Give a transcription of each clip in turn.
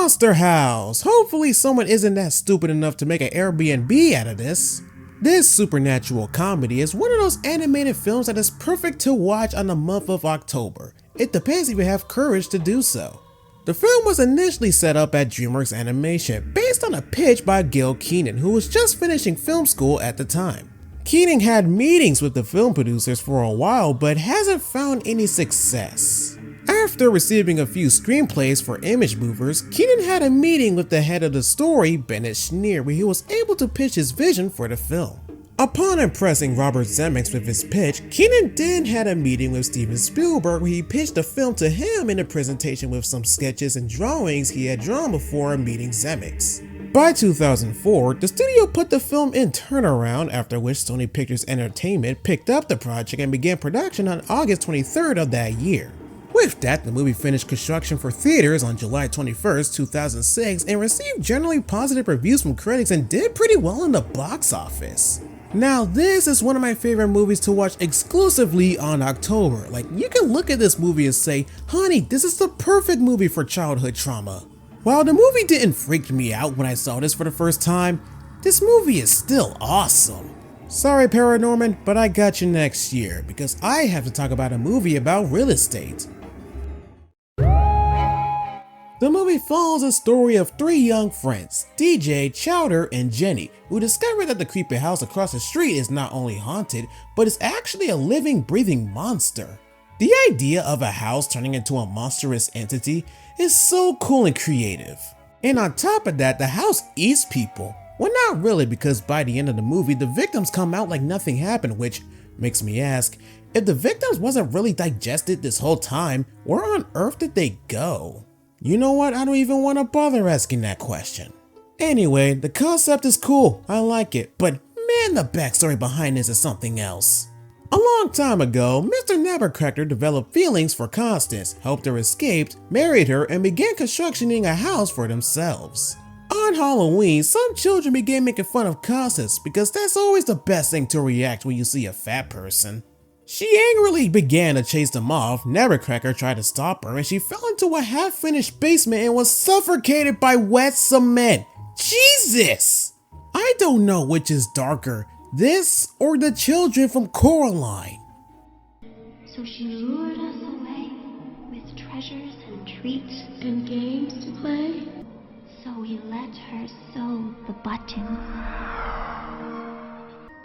Monster House! Hopefully someone isn't that stupid enough to make an Airbnb out of this. This supernatural comedy is one of those animated films that is perfect to watch on the month of October. It depends if you have courage to do so. The film was initially set up at DreamWorks Animation, based on a pitch by Gil Kenan, who was just finishing film school at the time. Kenan had meetings with the film producers for a while, but hasn't found any success. After receiving a few screenplays for Image Movers, Kenan had a meeting with the head of the story, Bennett Schneer, where he was able to pitch his vision for the film. Upon impressing Robert Zemeckis with his pitch, Kenan then had a meeting with Steven Spielberg where he pitched the film to him in a presentation with some sketches and drawings he had drawn before meeting Zemeckis. By 2004, the studio put the film in turnaround, after which Sony Pictures Entertainment picked up the project and began production on August 23rd of that year. With that, the movie finished construction for theaters on July 21st, 2006 and received generally positive reviews from critics and did pretty well in the box office. Now this is one of my favorite movies to watch exclusively on October. Like, you can look at this movie and say, honey, this is the perfect movie for childhood trauma. While the movie didn't freak me out when I saw this for the first time, this movie is still awesome. Sorry Paranorman, but I got you next year because I have to talk about a movie about real estate. The movie follows a story of three young friends, DJ, Chowder, and Jenny, who discover that the creepy house across the street is not only haunted, but is actually a living, breathing monster. The idea of a house turning into a monstrous entity is so cool and creative. And on top of that, the house eats people. Well, not really, because by the end of the movie, the victims come out like nothing happened, which makes me ask, if the victims wasn't really digested this whole time, where on earth did they go? You know what, I don't even want to bother asking that question. Anyway, the concept is cool, I like it, but man, the backstory behind this is something else. A long time ago, Mr. Nabbercracker developed feelings for Constance, helped her escape, married her, and began constructing a house for themselves. On Halloween, some children began making fun of Constance because that's always the best thing to react when you see a fat person. She angrily began to chase them off. Nabbercracker tried to stop her and she fell into a half-finished basement and was suffocated by wet cement. Jesus! I don't know which is darker, this or the children from Coraline. So she lured us away with treasures and treats and games to play. So we let her sew the buttons.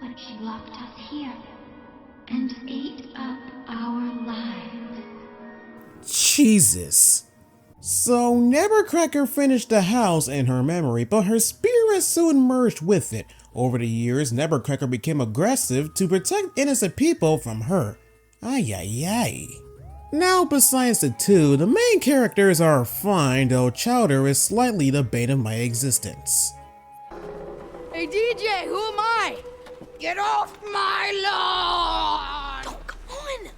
But she locked us here and ate up our lives. Jesus. So Nabbercracker finished the house in her memory, but her spirit soon merged with it. Over the years, Nabbercracker became aggressive to protect innocent people from her. Ay ay ay. Now besides the two, the main characters are fine, though Chowder is slightly the bane of my existence. Hey DJ, who am I? Get off my lawn! Oh, come on!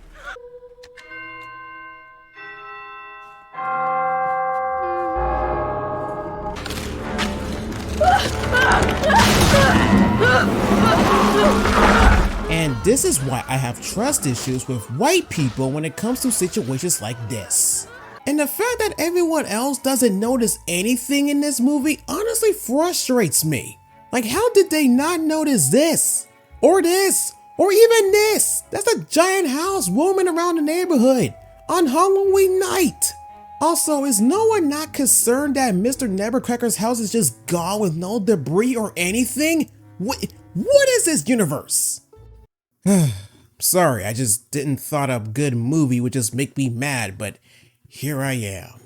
And this is why I have trust issues with white people when it comes to situations like this. And the fact that everyone else doesn't notice anything in this movie honestly frustrates me. Like, how did they not notice this? Or this? Or even this? That's a giant house roaming around the neighborhood on Halloween night. Also, is no one not concerned that Mr. Nabbercracker's house is just gone with no debris or anything? What is this universe? Sorry, I just didn't thought a good movie would just make me mad, but here I am.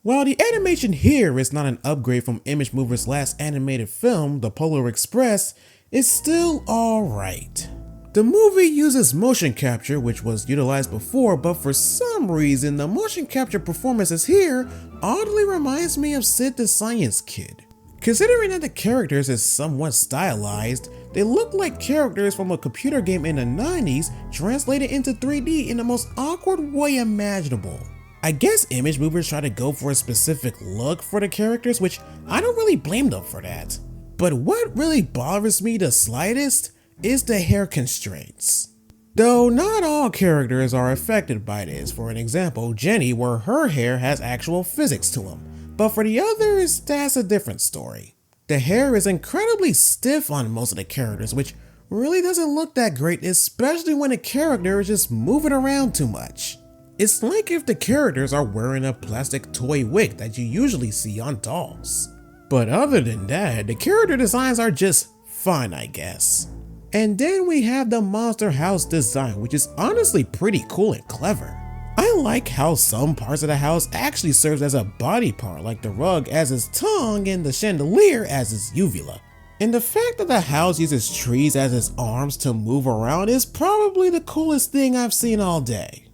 While the animation here is not an upgrade from Image Movers' last animated film, The Polar Express, it's still alright. The movie uses motion capture, which was utilized before, but for some reason the motion capture performances here oddly reminds me of Sid the Science Kid. Considering that the characters is somewhat stylized, they look like characters from a computer game in the 90s translated into 3D in the most awkward way imaginable. I guess Image Movers try to go for a specific look for the characters, which I don't really blame them for that. But what really bothers me the slightest is the hair constraints. Though not all characters are affected by this. For an example, Jenny, where her hair has actual physics to them. But for the others, that's a different story. The hair is incredibly stiff on most of the characters, which really doesn't look that great, especially when a character is just moving around too much. It's like if the characters are wearing a plastic toy wig that you usually see on dolls. But other than that, the character designs are just fine, I guess. And then we have the monster house design, which is honestly pretty cool and clever. I like how some parts of the house actually serves as a body part, like the rug as its tongue and the chandelier as its uvula. And the fact that the house uses trees as its arms to move around is probably the coolest thing I've seen all day.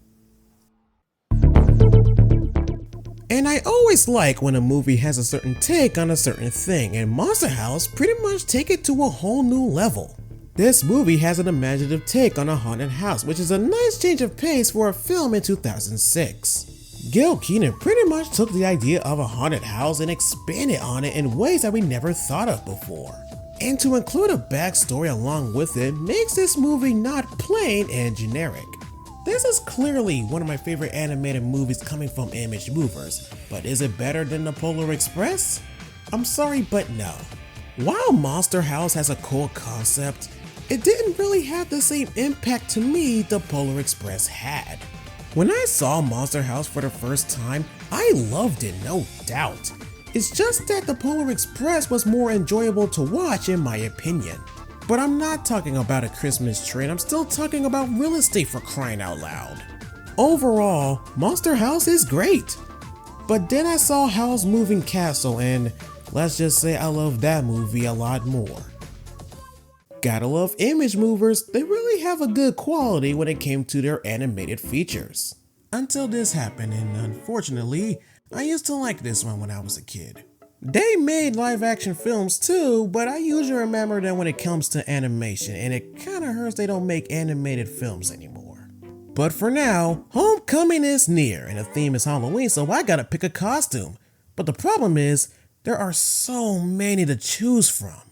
And I always like when a movie has a certain take on a certain thing, and Monster House pretty much take it to a whole new level. This movie has an imaginative take on a haunted house, which is a nice change of pace for a film in 2006. Gil Kenan pretty much took the idea of a haunted house and expanded on it in ways that we never thought of before. And to include a backstory along with it makes this movie not plain and generic. This is clearly one of my favorite animated movies coming from Image Movers, but is it better than the Polar Express? I'm sorry, but no. While Monster House has a cool concept, it didn't really have the same impact to me the Polar Express had. When I saw Monster House for the first time, I loved it, no doubt. It's just that the Polar Express was more enjoyable to watch in my opinion. But I'm not talking about a Christmas tree, I'm still talking about real estate, for crying out loud. Overall, Monster House is great. But then I saw Howl's Moving Castle, and let's just say I love that movie a lot more. Gotta love Image Movers, they really have a good quality when it came to their animated features. Until this happened, and unfortunately, I used to like this one when I was a kid. They made live action films too, but I usually remember that when it comes to animation, and it kinda hurts they don't make animated films anymore. But for now, homecoming is near, and the theme is Halloween, so I gotta pick a costume. But the problem is, there are so many to choose from.